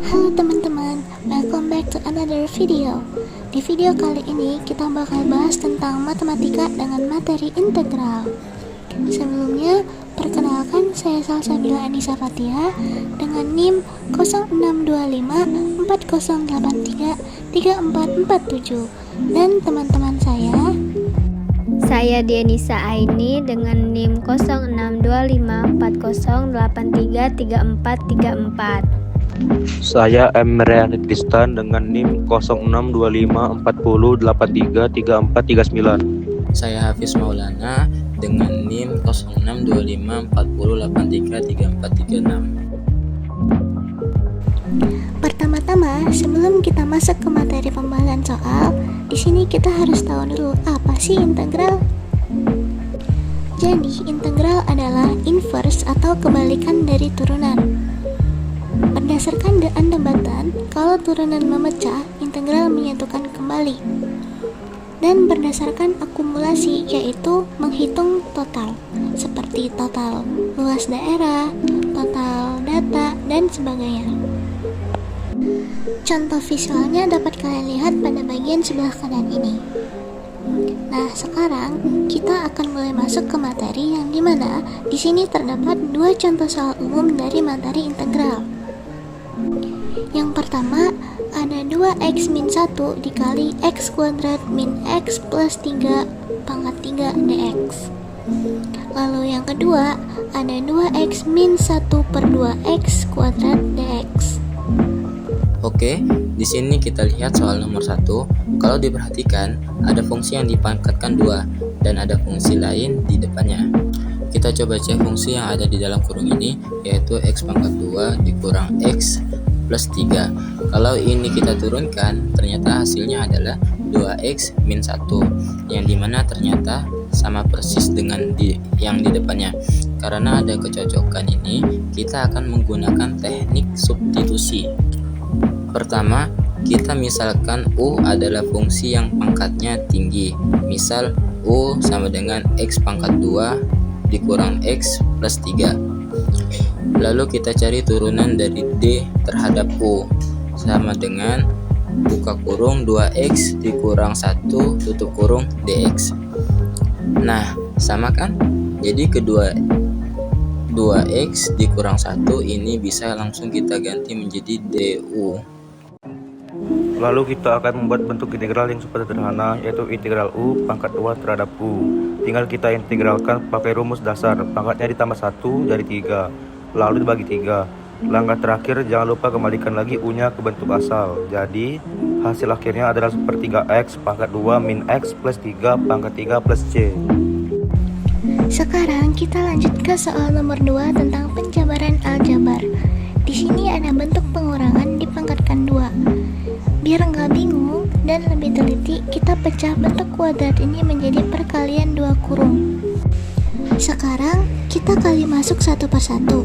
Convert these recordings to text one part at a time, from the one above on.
Halo teman-teman, welcome back to another video. Di video kali ini kita bakal bahas tentang matematika dengan materi integral. Sebelumnya, perkenalkan saya Salsabila Anissa Fatia dengan NIM 062540833447 dan teman-teman Saya Dienisa Aini dengan NIM 062540833434. Saya Emriani Tristan dengan NIM 062540833439. Saya Hafiz Maulana dengan NIM 062540833436. Pertama-tama, sebelum kita masuk ke materi pembahasan soal, di sini kita harus tahu dulu apa sih integral. Jadi, integral adalah inverse atau kebalikan dari turunan. Berdasarkan perdebatan, kalau turunan memecah, integral menyatukan kembali. Dan berdasarkan akumulasi, yaitu menghitung total, seperti total luas daerah, total data, dan sebagainya. Contoh visualnya dapat kalian lihat pada bagian sebelah kanan ini. Nah, sekarang kita akan mulai masuk ke materi yang dimana di sini terdapat dua contoh soal umum dari materi integral. Yang pertama, ada 2x min 1 dikali x kuadrat min x plus 3 pangkat 3 dx. Lalu yang kedua, ada 2x min 1 per 2x kuadrat dx. Oke, di sini kita lihat soal nomor 1. Kalau diperhatikan, ada fungsi yang dipangkatkan 2 dan ada fungsi lain di depannya. Kita coba cek fungsi yang ada di dalam kurung ini, yaitu x pangkat 2 dikurang x plus 3. Kalau ini kita turunkan, ternyata hasilnya adalah 2x min 1, yang dimana ternyata sama persis dengan yang di depannya. Karena ada kecocokan ini, kita akan menggunakan teknik substitusi. Pertama, kita misalkan U adalah fungsi yang pangkatnya tinggi. Misal U sama dengan x pangkat 2 dikurang x plus 3. Lalu kita cari turunan dari D terhadap U, sama dengan buka kurung 2x dikurang 1 tutup kurung dx. Nah, sama kan? Jadi kedua 2x dikurang 1 ini bisa langsung kita ganti menjadi du. Lalu kita akan membuat bentuk integral yang super sederhana, yaitu integral U pangkat 2 terhadap U. Tinggal kita integralkan pakai rumus dasar, pangkatnya ditambah 1 jadi 3, lalu dibagi 3. Langkah terakhir, jangan lupa kembalikan lagi U-nya ke bentuk asal. Jadi, hasil akhirnya adalah super 3x pangkat 2 min x plus 3 pangkat 3 plus c. Sekarang kita lanjut ke soal nomor 2 tentang penjabaran aljabar. Di sini ada bentuk pengurangan dipangkatkan 2. Biar nggak bingung dan lebih teliti, kita pecah bentuk kuadrat ini menjadi perkalian 2 kurung. Sekarang kita kali masuk satu persatu.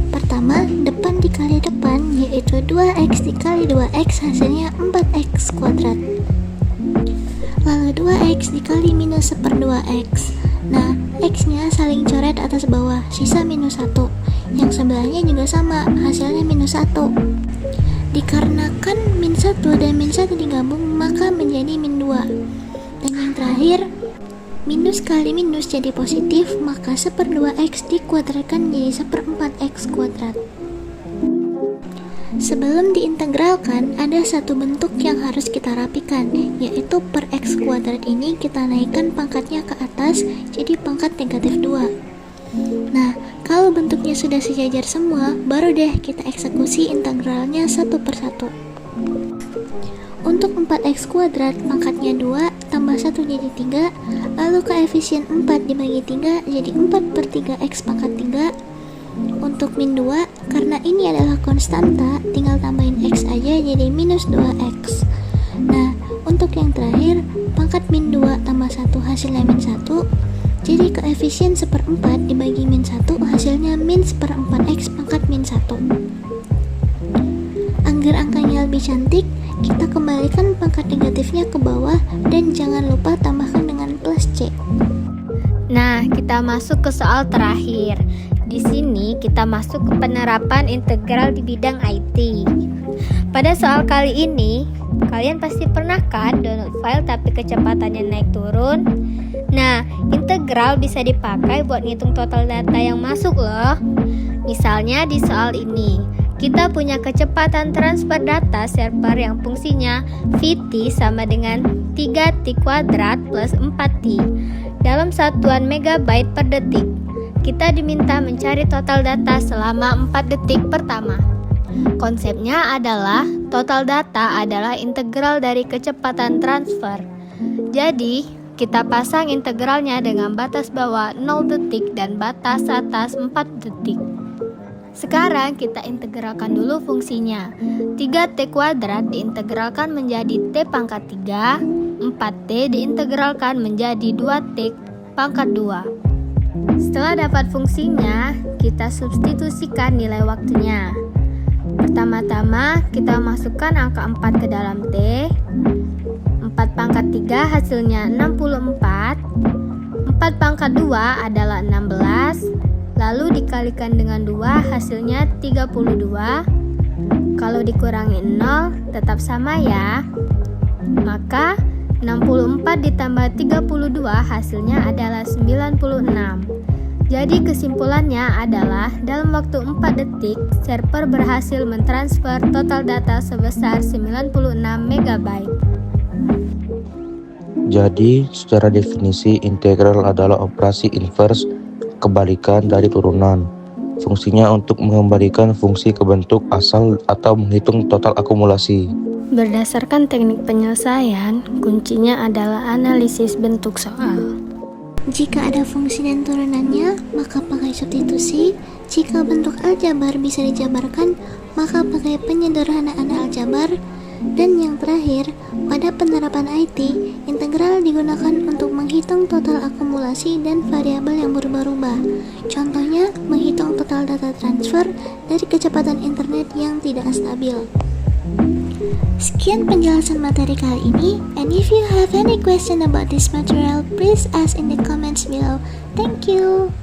Pertama, depan dikali depan, yaitu 2x dikali 2x hasilnya 4x kuadrat. Lalu 2x dikali minus 1/2x. Nah, x-nya saling coret atas bawah, sisa minus 1. Yang sebelahnya juga sama, hasilnya minus 1. Dikarenakan min 1 dan min 1 digabung, maka menjadi min 2. Dan yang terakhir, minus kali minus jadi positif, maka 1/2x dikuadratkan jadi 1/4x kuadrat. Sebelum diintegralkan, ada satu bentuk yang harus kita rapikan, yaitu per x kuadrat ini kita naikkan pangkatnya ke atas, jadi pangkat negatif 2. Nah, kalau bentuknya sudah sejajar semua, baru deh kita eksekusi integralnya satu persatu. Untuk 4x kuadrat, pangkatnya 2, tambah 1 jadi 3, lalu koefisien 4 dibagi 3 jadi 4/3x pangkat 3. Untuk min 2, karena ini adalah konstanta, tinggal tambahin x aja jadi minus 2x. Nah, untuk yang terakhir, pangkat min 2 tambah 1 hasilnya min 1, jadi koefisien 1/4 dibagi min 1 hasilnya min 1/4x pangkat min 1. Agar angkanya lebih cantik, kita kembalikan pangkat negatifnya ke bawah dan jangan lupa tambahkan dengan plus c. Nah, kita masuk ke soal terakhir. Di sini kita masuk ke penerapan integral di bidang IT. Pada soal kali ini, kalian pasti pernah kan download file tapi kecepatannya naik turun? Nah, integral bisa dipakai buat ngitung total data yang masuk loh. Misalnya di soal ini, kita punya kecepatan transfer data server yang fungsinya Vt sama dengan 3t kuadrat plus 4t dalam satuan megabyte per detik. Kita diminta mencari total data selama 4 detik pertama. Konsepnya adalah total data adalah integral dari kecepatan transfer. Jadi, kita pasang integralnya dengan batas bawah 0 detik dan batas atas 4 detik. Sekarang kita integralkan dulu fungsinya. 3t kuadrat diintegralkan menjadi t pangkat 3, 4t diintegralkan menjadi 2t pangkat 2. Setelah dapat fungsinya, kita substitusikan nilai waktunya. Pertama-tama kita masukkan angka 4 ke dalam T. 4 pangkat 3 hasilnya 64. 4 pangkat 2 adalah 16. Lalu dikalikan dengan 2 hasilnya 32. Kalau dikurangi 0 tetap sama ya. Maka 64 ditambah 32 hasilnya adalah 96. Jadi kesimpulannya adalah dalam waktu 4 detik, server berhasil mentransfer total data sebesar 96 MB. Jadi, secara definisi, integral adalah operasi inverse kebalikan dari turunan. Fungsinya untuk mengembalikan fungsi ke bentuk asal atau menghitung total akumulasi. Berdasarkan teknik penyelesaian, kuncinya adalah analisis bentuk soal. Jika ada fungsi dan turunannya, maka pakai substitusi. Jika bentuk aljabar bisa dijabarkan, maka pakai penyederhanaan aljabar. Dan yang terakhir, pada penerapan IT, integral digunakan untuk menghitung total akumulasi dan variabel yang berubah-ubah. Contohnya, menghitung total data transfer dari kecepatan internet yang tidak stabil. Sekian penjelasan materi kali ini, and if you have any question about this material, please ask in the comments below. Thank you.